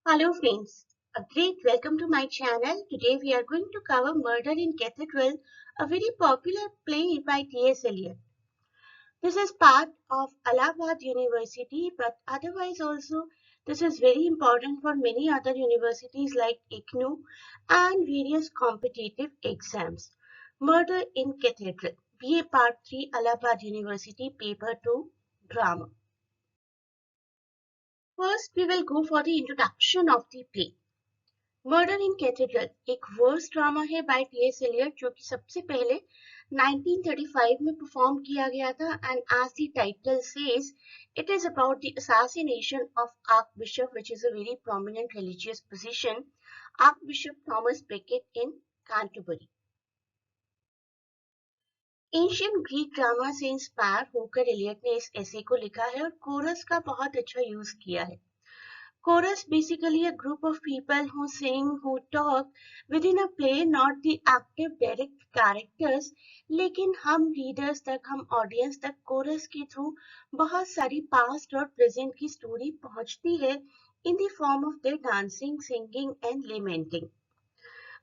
Hello friends, a great welcome to my channel. Today we are going to cover Murder in Cathedral, a very popular play by T.S. Eliot. This is part of Allahabad University, but otherwise also this is very important for many other universities like IGNOU and various competitive exams. Murder in Cathedral, BA Part 3, Allahabad University, Paper 2, Drama. First, we will go for the introduction of the play. Murder in cathedral एक verse drama है bye T.S.. Elliott जो कि सबसे पहले 1935 में perform किया गया था and as the title says it is about the assassination of Archbishop which is a very prominent religious position Archbishop Thomas Becket in Canterbury. Ancient Greek drama से inspire होकर एलियट ने इस ऐसे को लिखा है और कोरस का बहुत अच्छा यूज किया है. Chorus basically a group of people who sing, who talk within a play, not the active direct characters. लेकिन हम रीडर्स तक, हम ऑडियंस तक कोरस के थ्रू बहुत सारी पास्ट और प्रेजेंट की स्टोरी पहुंचती है in the form of their dancing, singing and lamenting.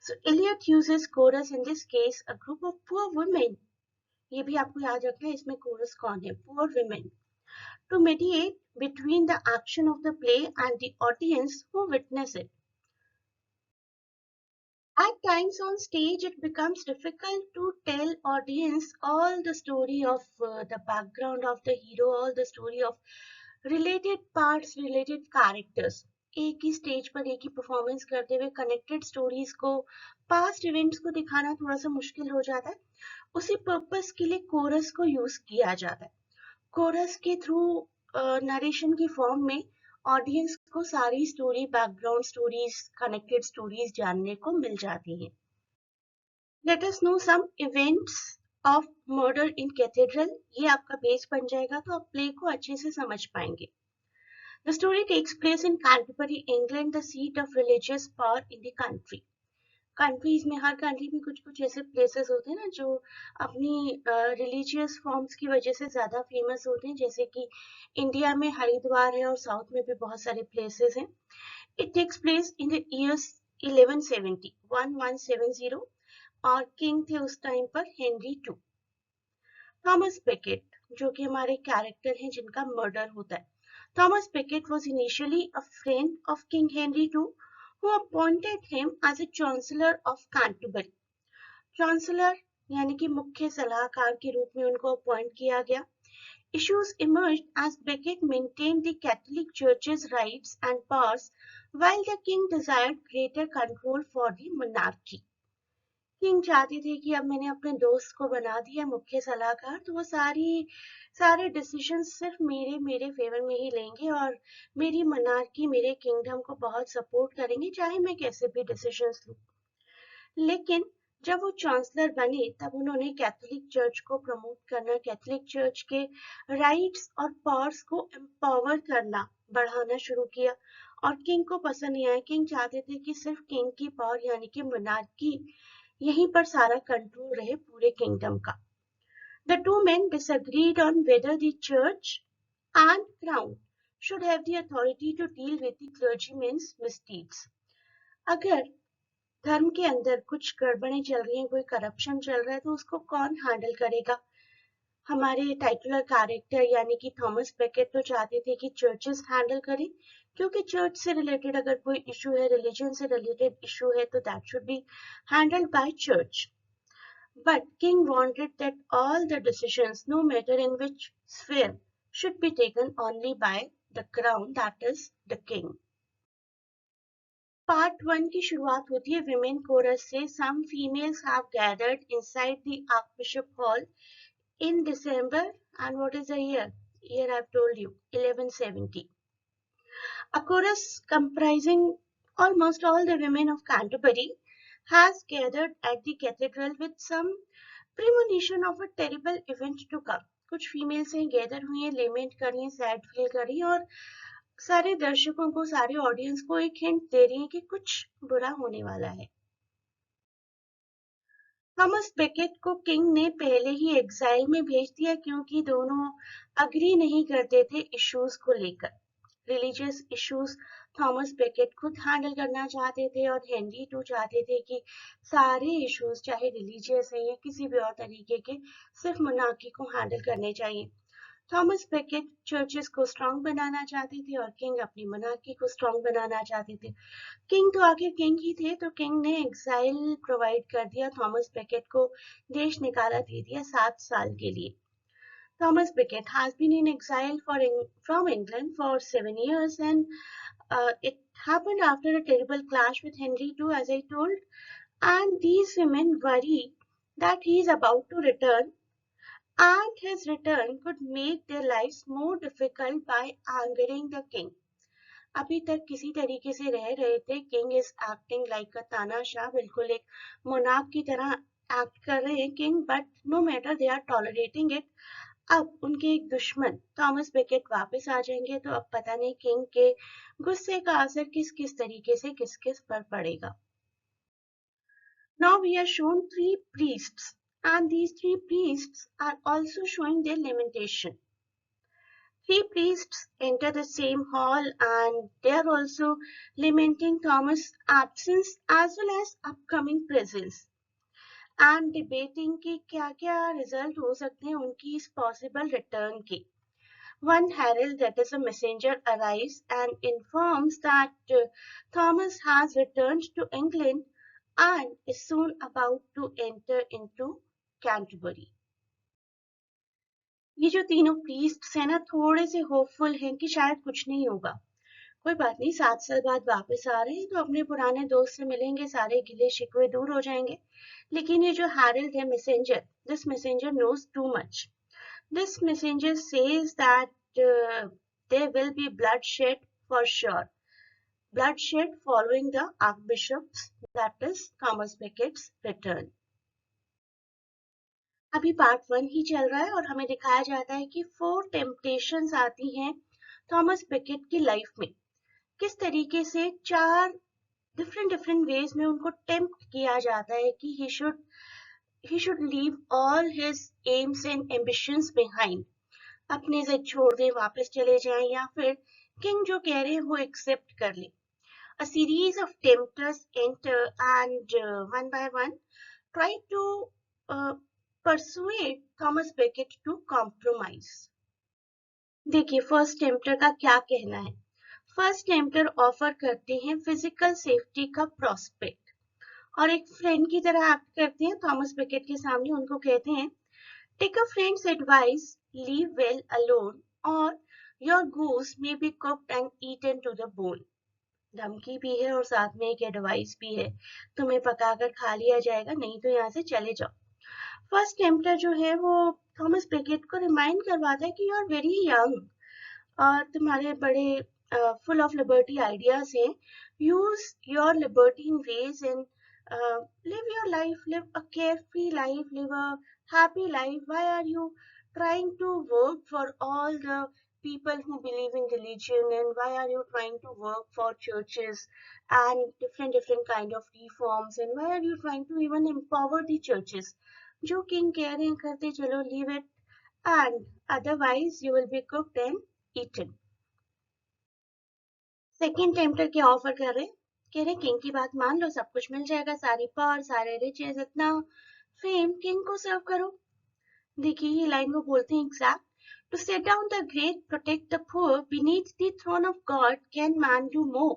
So Eliot uses chorus in this case a group of poor women. ये भी आपको याद रखना है इसमें कोरस कौन है, poor women. To mediate between the action of the play and the audience who witness it. At times on stage, it becomes difficult to tell audience all the story of the background of the hero, all the story of related parts, related characters. एक ही stage पर एक ही performance करते हुए connected stories को, past events को दिखाना थोड़ा सा मुश्किल हो जाता है. उसी पर्पस के लिए कोरस को यूज किया जाता है. कोरस के थ्रू नरेशन की फॉर्म में ऑडियंस को सारी story, background stories, connected stories जानने को मिल जाती हैं. Let us know some events of murder in cathedral. ये आपका बेस बन जाएगा तो आप प्ले को अच्छे से समझ पाएंगे. The story takes place in Canterbury, England, the seat of religious power in the country. Countries में, हर कंट्री में कुछ कुछ ऐसे प्लेसेस होते हैं ना जो अपनी रिलीजियस फॉर्म्स की वजह से ज्यादा फेमस होते हैं, जैसे कि इंडिया में हरिद्वार है और साउथ में भी बहुत सारे प्लेसेस हैं. It takes place in the years 1170 और किंग थे उस टाइम पर हेनरी टू. थॉमस बेकेट जो कि हमारे कैरेक्टर हैं जिनका मर्डर होता है. Thomas Becket was initially a friend of King Henry two who appointed him as a chancellor of Canterbury. Chancellor यानी कि मुख्य सलाहकार के रूप में उनको अपॉइंट किया गया. Issues emerged as Becket maintained the Catholic Church's rights and powers while the king desired greater control for the monarchy. King चाहते थे कि अब मैंने अपने दोस्त को बना दिया मुख्य सलाहकार तो वो सारे डिसीजन सिर्फ मेरे फेवर में ही लेंगे और मेरी मनार्की, मेरे किंगडम को बहुत सपोर्ट करेंगे चाहे मैं कैसे भी डिसीजंस लूं. लेकिन जब वो चांसलर बने तब उन्होंने कैथोलिक चर्च को प्रमोट करना, कैथोलिक चर्च के राइट्स और पावर्स को एम्पावर करना, बढ़ाना शुरू किया और किंग को पसंद नहीं आया. किंग चाहते थे कि सिर्फ किंग की पावर यानी कि मनार्की, यहीं पर सारा कंट्रोल रहे पूरे किंगडम का. The two men disagreed on whether the church and crown should have the authority to deal with the clergymen's misdeeds. अगर धर्म के अंदर कुछ गड़बड़ें चल रही हैं, कोई करप्शन चल रहा है तो उसको कौन हैंडल करेगा. हमारे टाइटुलर कैरेक्टर यानी कि थॉमस बेकेट तो चाहते थे कि चर्चेस हैंडल करें क्योंकि चर्च से रिलेटेड अगर कोई इशू है, रिलीजन से रिलेटेड इशू है तो that should be handled by church. But king wanted that all the decisions, no matter in which sphere, should be taken only by the crown, that is the king. Part 1 की शुरुआत होती है women coarse से. Some females have gathered inside the Archbishop Hall in December, and what is the year? Year I've told you, 1170. A chorus comprising almost all the women of Canterbury has gathered at the cathedral with some premonition of a terrible event to come. कुछ females हैं, gather हुई हैं, लेमेंट कर रही हैं, sad feel कर रही हैं और सारे दर्शकों को, सारे ऑडियंस को एक हिंट दे रही हैं कि कुछ बुरा होने वाला है. थॉमस बेकेट को किंग ने पहले ही एग्जाइल में भेज दिया क्योंकि दोनों अग्री नहीं करते थे इश्यूज को लेकर, रिलीजियस इश्यूज थॉमस बेकेट खुद हैंडल करना चाहते थे और हेनरी टू चाहते थे कि सारे इश्यूज चाहे रिलीजियस है या किसी भी और तरीके के सिर्फ मोनार्की को हैंडल करने चाहिए। थॉमस बेकेट चर्चेस को स्ट्रांग बनाना चाहते थे और किंग अपनी मोनार्की को स्ट्रांग बनाना चाहते थे। किंग तो आखिर किंग ही थे, तो किंग ने एग्जाइल प्रोवाइड कर दिया, थॉमस बेकेट को देश निकाला दे दिया 7 साल के लिए। Thomas Becket has been in exile from England for 7 years, and it happened after a terrible clash with Henry II, as I told. And these women worry that he is about to return, and his return could make their lives more difficult by angering the king. अभी तक किसी तरीके से रह रहे थे, king is acting like अ तानाशाह, बिल्कुल एक मोनार्क की तरह एक्ट कर रहे हैं king, but no matter they are tolerating it. अब उनके एक दुश्मन थॉमस बेकेट वापस आ जाएंगे, तो अब पता नहीं किंग के गुस्से का असर किस किस तरीके से किस किस पर पड़ेगा। Now we are shown 3 priests, and these 3 priests are also showing their lamentation. 3 priests enter the same hall, and they are also lamenting Thomas' absence as well as upcoming presence, and debating कि क्या-क्या result हो सकते हैं उनकी इस possible return के। One herald, that is a messenger, arrives and informs that Thomas has returned to England and is soon about to enter into Canterbury. ये जो तीनों प्रीस्ट्स हैं ना, थोड़े से होपफुल हैं कि शायद कुछ नहीं होगा। कोई बात नहीं, 7 साल बाद वापस आ रहे हैं तो अपने पुराने दोस्त से मिलेंगे, सारे गिले शिकवे दूर हो जाएंगे। लेकिन ये जो हैरल्ड है, messenger, this messenger knows too much. This messenger says that there will be bloodshed for sure. Bloodshed following the Archbishop's, that is Thomas Becket's return. अभी पार्ट 1 ही चल रहा है और हमें दिखाया जाता है कि 4 टेम्पटेशंस आती हैं थॉमस बेकेट की लाइफ में। किस तरीके से 4 डिफरेंट वेज में उनको टेम्प्ट किया जाता है कि he should leave all his aims and ambitions behind. अपने से छोड़ दे, वापस चले जाएं, या फिर किंग जो कह रहे हैं वो एक्सेप्ट कर ले। A series of tempters enter and one by one try to persuade Thomas Becket to compromise. देखिए फर्स्ट टेम्पटर का क्या कहना है। फर्स्ट टेम्पटर ऑफर करते हैं फिजिकल सेफ्टी का प्रोस्पेक्ट और एक फ्रेंड की तरह एक्ट करते हैं थॉमस बेकेट के सामने। उनको कहते हैं take a friend's advice, leave well alone, or your goose may be cooked and eaten to the bone. धमकी भी है और साथ में एक एडवाइस भी है, तुम्हें पकाकर खा लिया जाएगा, नहीं तो यहाँ से चले जाओ। फर्स्ट टेम्पटर जो है वो थॉमस बेकेट को रिमाइंड करवाता है कि यू आर वेरी यंग और तुम्हारे बड़े फुल ऑफ लिबर्टी आइडियाज हैं। Use your liberty in ways and live your life, live a carefree life, live a happy life. Why are you trying to work for all the people who believe in religion, and why are you trying to work for churches and different kind of reforms, and why are you trying to even empower the churches? जो king कह रहे हैं करते चलो, leave it, and otherwise you will be cooked and eaten. Second tempter क्या offer कर रहे हैं, कह रहे किंग की बात मान लो, सब कुछ मिल जाएगा, सारी पावर, सारे रिचेस, इतना फेम, किंग को सर्व करो। देखिए ये लाइन वो बोलते हैं exact, to set down the great, protect the poor, beneath the throne of God, can man do more.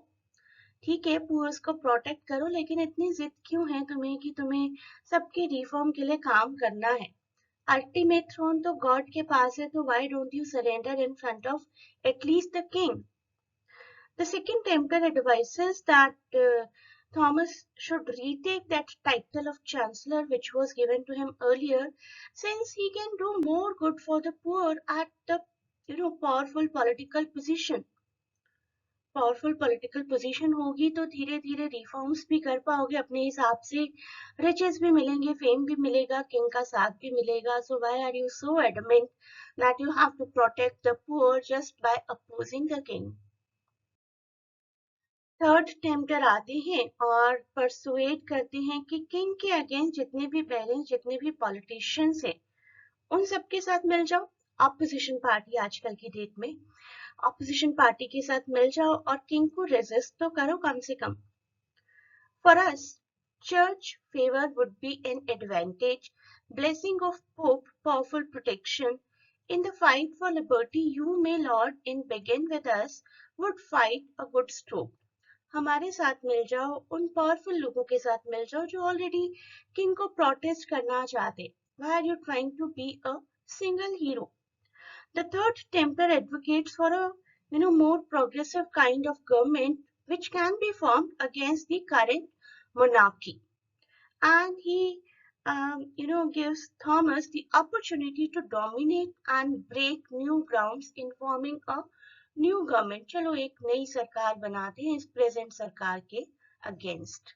ठीक है, पुअर्स को प्रोटेक्ट करो, लेकिन इतनी जिद क्यों है तुम्हें कि तुम्हें सबके रिफॉर्म के लिए काम करना है। अल्टीमेट थ्रोन तो गॉड के पास है, तो why don't you surrender in front of at least the king. The second tempter advises that Thomas should retake that title of Chancellor which was given to him earlier, since he can do more good for the poor at the powerful political position. Powerful political position होगी तो धीरे धीरे reforms भी कर पाओगे अपने हिसाब से, रिचेस भी मिलेंगे, फेम भी मिलेगा, किंग का साथ भी मिलेगा। So why are you so adamant that you have to protect the poor just by opposing the king. Third tempter आते हैं और परसुएट करते हैं कि किंग के अगेंस्ट जितने भी पेरेंट्स, जितने भी पॉलिटिशियंस हैं, उन सबके साथ मिल जाओ। ऑपोजिशन पार्टी आजकल की डेट में ऑपोजिशन पार्टी के साथ मिल जाओ और किंग को रेजिस्ट तो करो कम से कम। For us, church favor would be an advantage, blessing of Pope, powerful protection. In the fight for liberty, you, may Lord, in begin with us, would fight a good stroke. हमारे साथ मिल जाओ, उन powerful लोगों के साथ मिल जाओ जो already king को प्रोटेस्ट करना चाहते। Why are you trying to be a single hero? The third tempter advocates for a more progressive kind of government which can be formed against the current monarchy. And he gives Thomas the opportunity to dominate and break new grounds in forming a new government. चलो एक नई सरकार बनाते हैं इस present सरकार के against.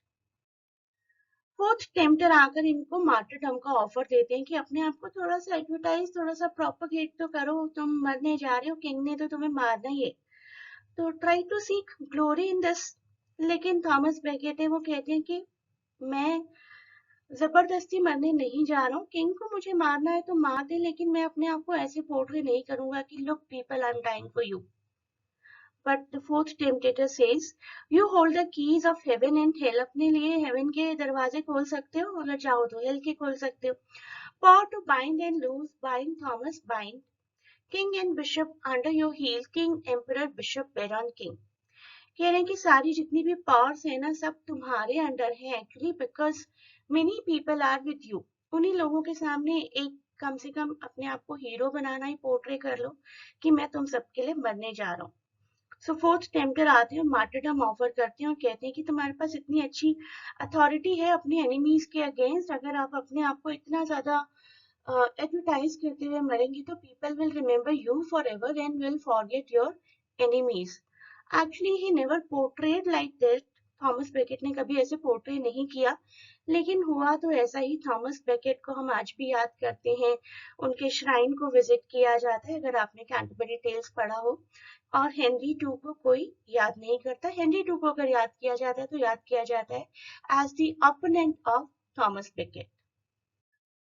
Fourth tempter आकर इनको मार्टरडम का ऑफर देते हैं कि अपने आप को थोड़ा सा एडवर्टाइज, थोड़ा सा प्रोपेगेट तो करो, तुम मरने जा रहे हो, किंग ने तो तुम्हें मारना ही है, तो try to seek glory in this. लेकिन थॉमस बेकेट है, वो कहते हैं कि मैं जबरदस्ती मरने नहीं जा रहा हूँ, किंग को मुझे मारना है तो मार दे, लेकिन मैं अपने आप को ऐसे पोर्ट्रे नहीं करूंगा कि look people, I am dying for you. But the fourth tempter says, you hold the keys of heaven and hell. अपने लिए heaven के दरवाजे खोल सकते हो, अगर चाहो तो hell के खोल सकते हो। Power to bind and loose, bind Thomas, bind. King and bishop under your heel, king, emperor, bishop, baron, king. कह रहे हैं कि सारी जितनी भी पावर्स है ना, सब तुम्हारे अंडर है actually, because many people are with you. उन्हीं लोगों के सामने एक कम से कम अपने आप को हीरो बनाना ही पोर्ट्रे कर लो कि मैं तुम सबके लिए मरने जा रहा हूँ। सो फोर्थ टेम्पटर आते हैं, मार्टरडम ऑफर करते हैं और कहते हैं कि तुम्हारे पास इतनी अच्छी अथॉरिटी है अपने एनिमीज के अगेंस्ट, अगर आप अपने आप को इतना ज्यादा एडवर्टाइज करते हुए मरेंगे तो people will remember you for ever and will forget your enemies. Actually he never portrayed like that. Thomas Beckett ने कभी ऐसे पोर्ट्रे नहीं किया, लेकिन हुआ तो ऐसा ही। थॉमस बेकेट को हम आज भी याद करते हैं, उनके श्राइन को विजिट किया जाता है, अगर आपने कैंटरबरी टेल्स पढ़ा हो। और हेनरी टू को कोई याद नहीं करता। हेनरी टू को अगर याद किया जाता है तो याद किया जाता है as the opponent of Thomas Becket.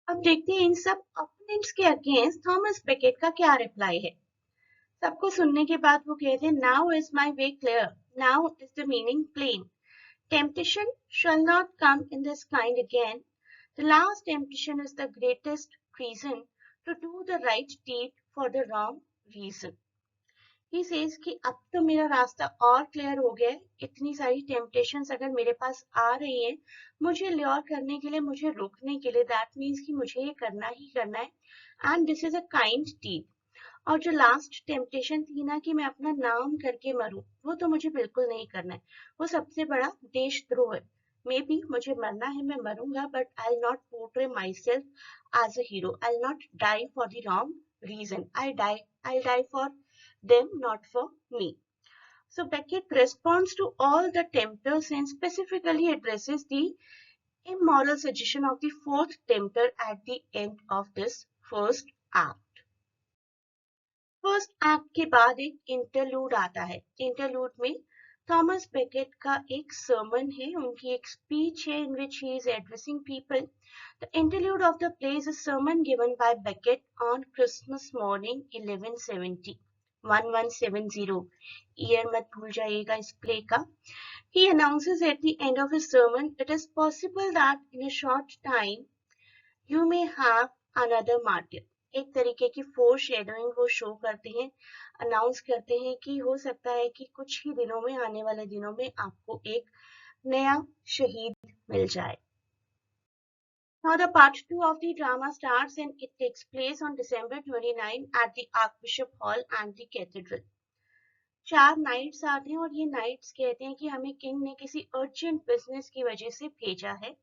अब देखते हैं इन सब ओपोनेंट्स के अगेंस्ट थॉमस बेकेट का क्या रिप्लाई है। सबको सुनने के बाद वो कहते हैं, now is my way clear, now is the meaning plain, temptation shall not come in this kind again, the last temptation is the greatest reason to do the right deed for the wrong reason. He says कि अब तो मेरा रास्ता और clear हो गया है, इतनी सारी टेम्पटेशंस अगर मेरे पास आ रही हैं मुझे ल्योर करने के लिए, मुझे रोकने के लिए, दैट मीन्स कि मुझे ये करना ही करना है, and this is a kind deed. और जो लास्ट टेम्पटेशन थी ना कि मैं अपना नाम करके मरूं, वो तो मुझे बिल्कुल नहीं करना है, वो सबसे बड़ा देशद्रोह है। मे बी मुझे मरना है, मैं मरूंगा, but I will not portray myself as a hero, I will not die for the wrong reason, I die for them, not for me. So Beckett responds to all the tempters and specifically addresses the immoral suggestion of the fourth tempter at the end of this first act. First act के बाद एक interlude आता है। Interlude में Thomas Beckett का एक sermon है, उनकी एक स्पीच है in which he is addressing people. The interlude of the play is a sermon given by Beckett on Christmas morning 1170 year मत भूल जाइएगा इस प्ले का। He announces at the end of his sermon, it is possible that in a short time you may have another martyr. एक तरीके की four shadowing वो show करते हैं, अनाउंस करते हैं कि हो सकता है कि कुछ ही दिनों में, आने वाले दिनों में आपको एक नया शहीद मिल जाए। Now the part 2 of the drama starts and it takes place on December 29 at the Archbishop Hall and the Cathedral. 4 nights आते हैं और ये नाइट्स कहते हैं कि हमें किंग ने किसी अर्जेंट बिजनेस की वजह से भेजा है।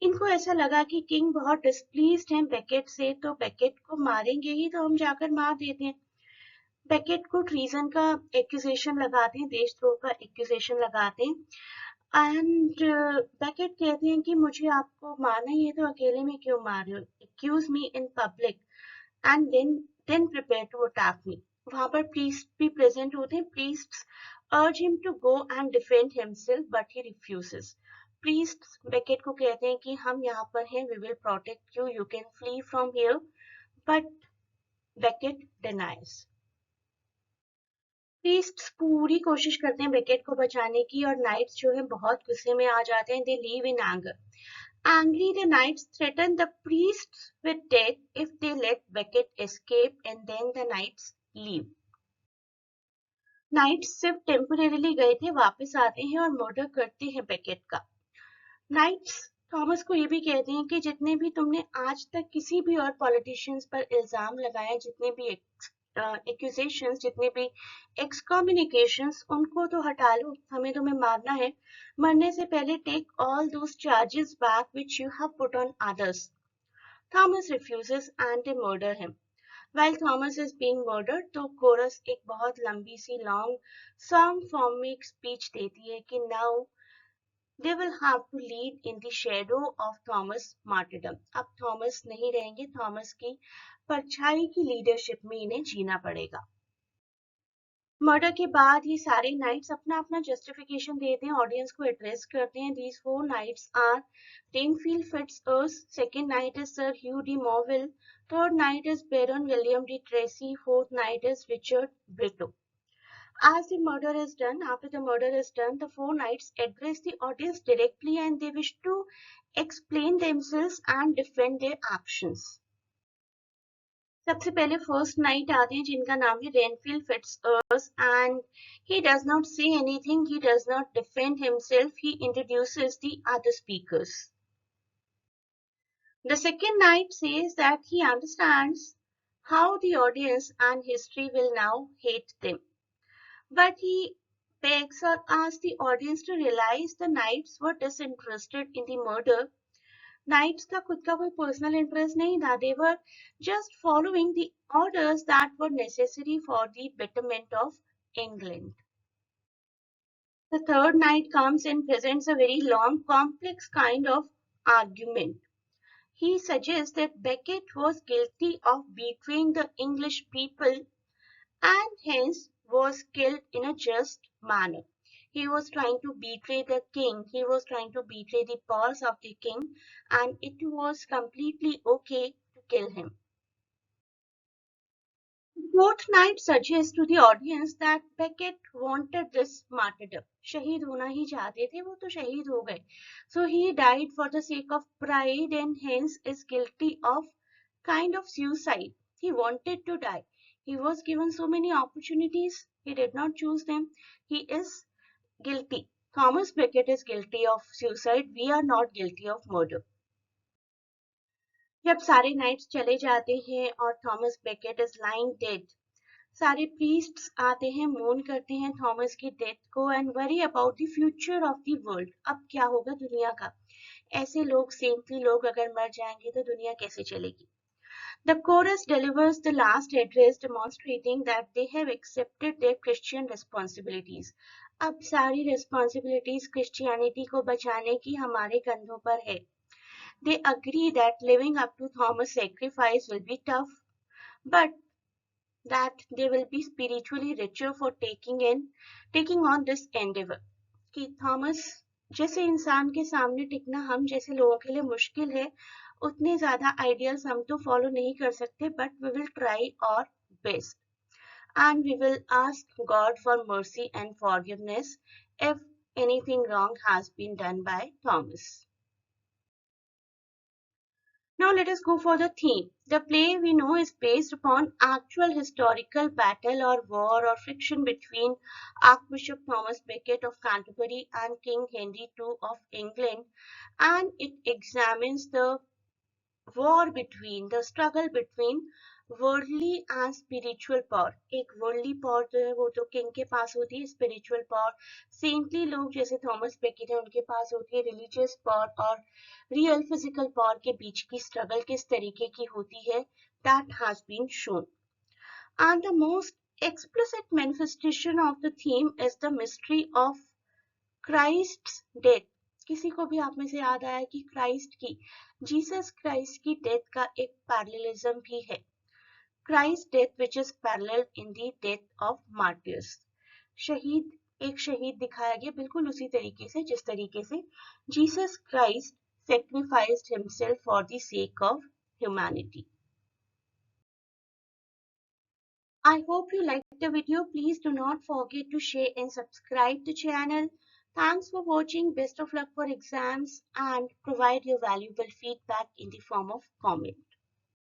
इनको ऐसा लगा कि किंग बहुत डिस्प्लीज्ड हैं बेकेट से, तो बेकेट को मारेंगे ही, तो हम जाकर मार देते हैं। बेकेट को ट्रीजन का एक्यूजेशन लगाते हैं, देशद्रोह का एक्यूजेशन लगाते हैं, एंड बेकेट कहते हैं कि मुझे आपको मारना ही है तो अकेले में क्यों मार रहे हो, accuse me in public and then prepare to attack me. वहां पर प्रीस्ट भी प्रेजेंट होते हैं। Priests urge him to go and defend himself but he refuses. Priests Becket को कहते हैं कि हम यहाँ पर हैं, we will protect you, you can flee from here, but Becket denies. Priests पूरी कोशिश करते हैं बेकेट को बचाने की और नाइट्स जो है बहुत गुस्से में आ जाते हैं. They leave in anger. Angry, the knights threaten the priests with death if they let Becket escape, and then the knights leave. Knights सिर्फ टेम्परेरीली गए थे, वापस आते हैं और मर्डर करते हैं बेकेट का. Knights थॉमस को ये भी कहते हैं कि जितने भी तुमने आज तक किसी भी और पॉलिटिशियंस पर इल्जाम लगाया, जितने भी एक्यूजेशंस, जितने भी एक्सकम्युनिकेशंस, उनको तो हटा लो, हमें तुम्हें मारना है. मरने से पहले take all those charges back which you have put on others. Thomas refuses and they murder him. While Thomas is being murdered, तो कोरस एक बहुत लंबी सी लॉन्ग सॉन्ग फॉर्म में एक स्पीच देती है कि now they will have to lead in the shadow of Thomas martyrdom. अब थॉमस नहीं रहेंगे, थॉमस की परछाई की लीडरशिप में इन्हें जीना पड़ेगा. मर्डर के बाद ये सारे नाइट्स अपना अपना जस्टिफिकेशन देते हैं, ऑडियंस को एड्रेस करते हैं. These 4 knights are Denfield Fitzurse, second knight is Sir Hugh de Morville, third knight is Baron William de Tracy, fourth night is Richard Brito. As the murder is done, after the murder is done, the 4 knights address the audience directly and they wish to explain themselves and defend their actions. सबसे पहले first night आते हैं जिनका नाम है Renfield Fitzurse and he does not say anything, he does not defend himself, he introduces the other speakers. The second knight says that he understands how the audience and history will now hate them, but he begs or asks the audience to realize the knights were disinterested in the murder. Knights का खुद का कोई personal interest नहीं था. They were just following the orders that were necessary for the betterment of England. The third knight comes and presents a very long, complex kind of argument. He suggests that Becket was guilty of betraying the English people and hence was killed in a just manner. He was trying to betray the king. He was trying to betray the powers of the king, and it was completely okay to kill him. Fourth knight suggests to the audience that Becket wanted this martyrdom. शहीद होना ही चाहते थे, वो तो शहीद हो गए. So he died for the sake of pride and hence is guilty of kind of suicide. He wanted to die. He was given so many opportunities. He did not choose them. He is guilty. Thomas Becket is guilty of suicide. We are not guilty of murder. जब सारे nights चले जाते हैं और Thomas Beckett is lying dead, सारे priests आते हैं, मोर्न करते हैं थॉमस की डेथ को and worry about the future of the world. अब क्या होगा दुनिया का? ऐसे लोग, सेंटली लोग अगर मर जाएंगे तो दुनिया कैसे चलेगी? The chorus delivers the last address demonstrating that they have accepted their Christian responsibilities. अब सारी रिस्पॉन्सिबिलिटीज क्रिश्चियनिटी को बचाने की हमारे कंधों पर है. They agree that living up to Thomas' sacrifice will be tough, but that they will be spiritually richer for taking on this endeavor. कि थॉमस जैसे इंसान के सामने टिकना हम जैसे लोगों के लिए मुश्किल है, उतने ज्यादा आइडियल्स हम तो फॉलो नहीं कर सकते, but we will try our best. And we will ask God for mercy and forgiveness if anything wrong has been done by Thomas. Now let us go for the theme. The play we know is based upon actual historical battle or war or friction between Archbishop Thomas Becket of Canterbury and King Henry II of England, and it examines the war between, the struggle between worldly and spiritual power. एक worldly power जो है वो तो king के पास होती है, spiritual power saintly लोग जैसे थॉमस बेकेट है उनके पास होती है, रिलीजियस पावर और रियल फिजिकल पावर के बीच की स्ट्रगल किस तरीके की होती है, that has been shown. And the most explicit manifestation of the theme is the mystery of Christ's death. किसी को भी आप में से याद आया कि क्राइस्ट की, जीसस क्राइस्ट की डेथ का एक पैरेललिज्म भी है. Christ's death which is parallel in the death of martyrs. शहीद, एक शहीद दिखाया गया बिल्कुल उसी तरीके से जिस तरीके से Jesus Christ sacrificed himself for the sake of humanity. I hope you liked the video. Please do not forget to share and subscribe the channel. Thanks for watching. Best of luck for exams and provide your valuable feedback in the form of comment.